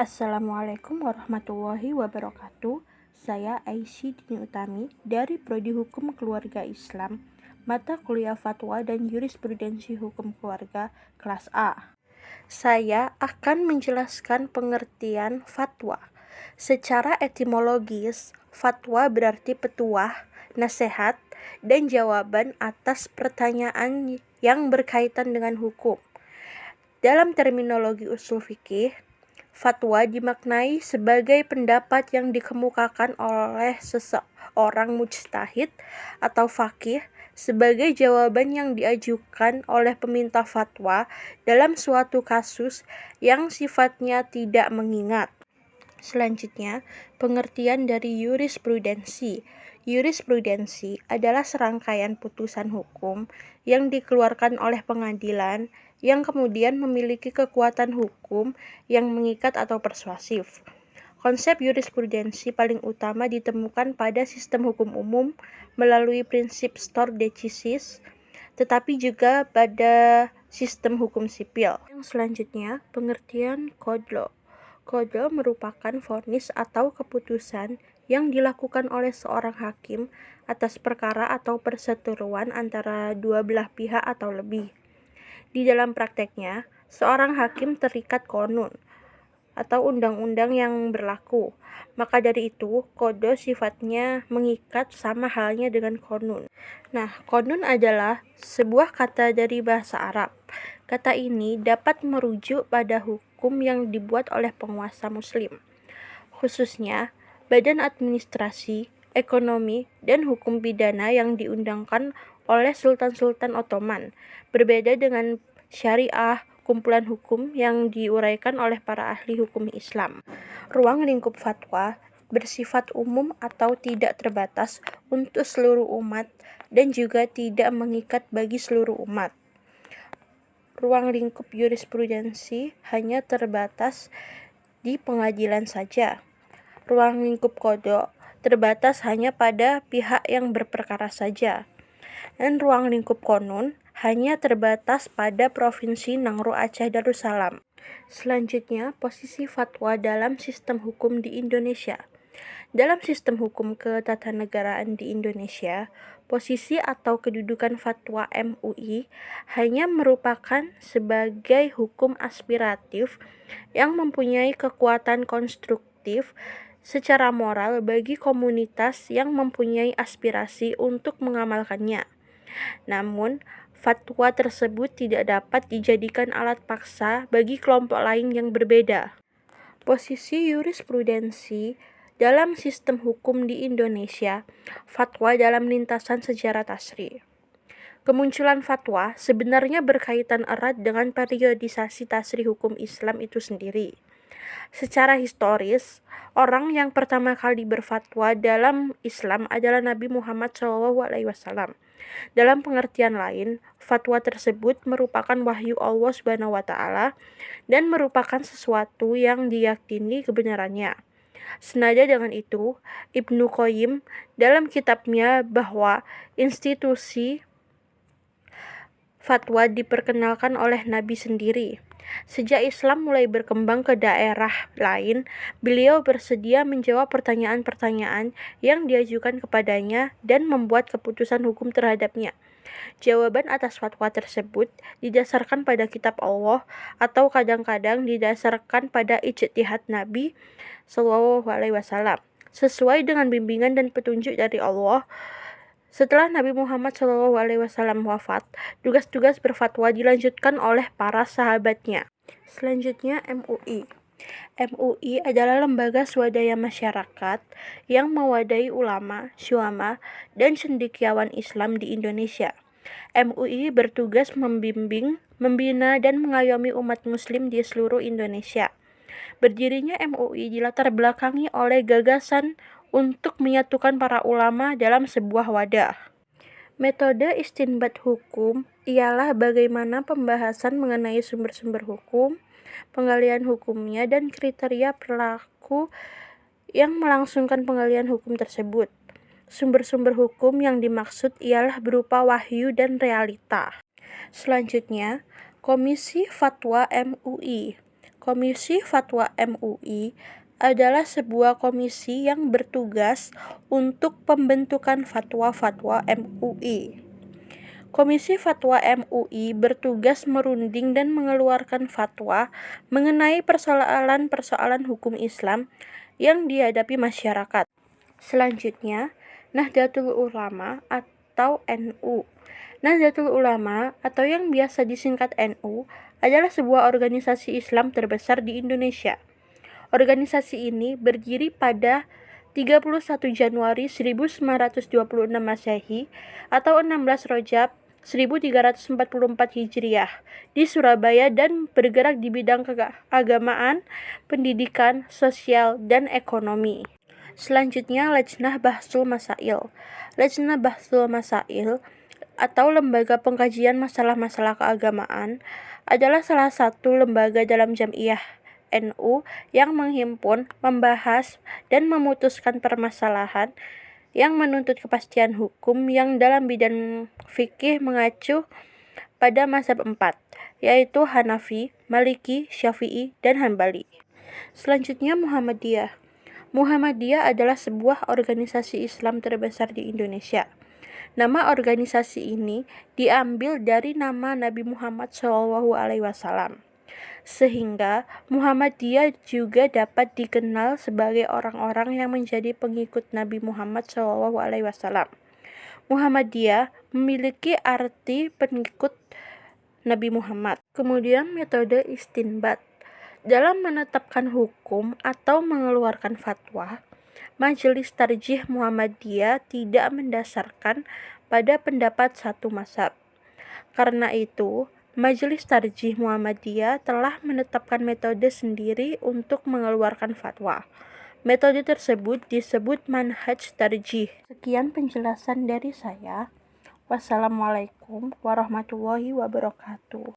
Assalamualaikum warahmatullahi wabarakatuh. Saya Aisyah Dini Utami dari Prodi Hukum Keluarga Islam, mata kuliah Fatwa dan Jurisprudensi Hukum Keluarga kelas A. Saya akan menjelaskan pengertian fatwa. Secara etimologis, fatwa berarti petuah, nasihat, dan jawaban atas pertanyaan yang berkaitan dengan hukum. Dalam terminologi usul fikih, fatwa dimaknai sebagai pendapat yang dikemukakan oleh seseorang mujtahid atau faqih sebagai jawaban yang diajukan oleh peminta fatwa dalam suatu kasus yang sifatnya tidak mengingat. Selanjutnya, pengertian dari jurisprudensi. Jurisprudensi adalah serangkaian putusan hukum yang dikeluarkan oleh pengadilan yang kemudian memiliki kekuatan hukum yang mengikat atau persuasif. Konsep jurisprudensi paling utama ditemukan pada sistem hukum umum melalui prinsip stare decisis, tetapi juga pada sistem hukum sipil. Yang selanjutnya, pengertian kodlo. Kodlo merupakan vonis atau keputusan yang dilakukan oleh seorang hakim atas perkara atau perseteruan antara dua belah pihak atau lebih. Di dalam prakteknya, seorang hakim terikat konun atau undang-undang yang berlaku. Maka dari itu, kodo sifatnya mengikat sama halnya dengan konun. Nah, konun adalah sebuah kata dari bahasa Arab. Kata ini dapat merujuk pada hukum yang dibuat oleh penguasa muslim, khususnya badan administrasi, ekonomi, dan hukum pidana yang diundangkan oleh Sultan-Sultan Ottoman. Berbeda dengan syariah, kumpulan hukum yang diuraikan oleh para ahli hukum Islam. Ruang lingkup fatwa bersifat umum atau tidak terbatas untuk seluruh umat dan juga tidak mengikat bagi seluruh umat. Ruang lingkup jurisprudensi hanya terbatas di pengadilan saja. Ruang lingkup kodok terbatas hanya pada pihak yang berperkara saja. Dan ruang lingkup konun hanya terbatas pada Provinsi Nangro Aceh Darussalam. Selanjutnya, posisi fatwa dalam sistem hukum di Indonesia. Dalam sistem hukum ketatanegaraan di Indonesia, posisi atau kedudukan fatwa MUI hanya merupakan sebagai hukum aspiratif yang mempunyai kekuatan konstruktif secara moral bagi komunitas yang mempunyai aspirasi untuk mengamalkannya. Namun, fatwa tersebut tidak dapat dijadikan alat paksa bagi kelompok lain yang berbeda. Posisi jurisprudensi dalam sistem hukum di Indonesia, fatwa dalam lintasan sejarah tasri. Kemunculan fatwa sebenarnya berkaitan erat dengan periodisasi tasri hukum Islam itu sendiri. Secara historis, orang yang pertama kali berfatwa dalam Islam adalah Nabi Muhammad SAW. Dalam pengertian lain, fatwa tersebut merupakan wahyu Allah SWT dan merupakan sesuatu yang diyakini kebenarannya. Senada dengan itu, Ibnu Qayyim dalam kitabnya bahwa institusi fatwa diperkenalkan oleh Nabi sendiri. Sejak Islam mulai berkembang ke daerah lain, beliau bersedia menjawab pertanyaan-pertanyaan yang diajukan kepadanya dan membuat keputusan hukum terhadapnya. Jawaban atas fatwa tersebut didasarkan pada kitab Allah atau kadang-kadang didasarkan pada ijtihad Nabi SAW, sesuai dengan bimbingan dan petunjuk dari Allah. Setelah Nabi Muhammad SAW wafat, tugas-tugas berfatwa dilanjutkan oleh para sahabatnya. Selanjutnya, MUI. MUI adalah lembaga swadaya masyarakat yang mewadahi ulama, syuama, dan cendekiawan Islam di Indonesia. MUI bertugas membimbing, membina, dan mengayomi umat muslim di seluruh Indonesia. Berdirinya MUI dilatar belakangi oleh gagasan untuk menyatukan para ulama dalam sebuah wadah. Metode istinbat hukum ialah bagaimana pembahasan mengenai sumber-sumber hukum, penggalian hukumnya, dan kriteria perilaku yang melangsungkan penggalian hukum tersebut. Sumber-sumber hukum yang dimaksud ialah berupa wahyu dan realita. Selanjutnya, Komisi Fatwa MUI. Komisi Fatwa MUI adalah sebuah komisi yang bertugas untuk pembentukan fatwa-fatwa MUI. Komisi Fatwa MUI bertugas merunding dan mengeluarkan fatwa mengenai persoalan-persoalan hukum Islam yang dihadapi masyarakat. Selanjutnya, Nahdlatul Ulama atau NU. Nahdlatul Ulama atau yang biasa disingkat NU adalah sebuah organisasi Islam terbesar di Indonesia. Organisasi ini berdiri pada 31 Januari 1926 Masehi atau 16 Rajab 1344 Hijriah di Surabaya dan bergerak di bidang keagamaan, pendidikan, sosial, dan ekonomi. Selanjutnya, Lajnah Bahsul Masail. Lajnah Bahsul Masail atau Lembaga Pengkajian Masalah-Masalah Keagamaan adalah salah satu lembaga dalam Jamiah NU yang menghimpun, membahas, dan memutuskan permasalahan yang menuntut kepastian hukum yang dalam bidang fikih mengacu pada mazhab 4, yaitu Hanafi, Maliki, Syafi'i, dan Hambali. Selanjutnya, Muhammadiyah. Muhammadiyah adalah sebuah organisasi Islam terbesar di Indonesia. Nama organisasi ini diambil dari nama Nabi Muhammad SAW, sehingga Muhammadiyah juga dapat dikenal sebagai orang-orang yang menjadi pengikut Nabi Muhammad SAW. Muhammadiyah memiliki arti pengikut Nabi Muhammad. Kemudian metode istinbat. Dalam menetapkan hukum atau mengeluarkan fatwa, Majelis Tarjih Muhammadiyah tidak mendasarkan pada pendapat satu mazhab. Karena itu, Majelis Tarjih Muhammadiyah telah menetapkan metode sendiri untuk mengeluarkan fatwa. Metode tersebut disebut manhaj tarjih. Sekian penjelasan dari saya. Wassalamualaikum warahmatullahi wabarakatuh.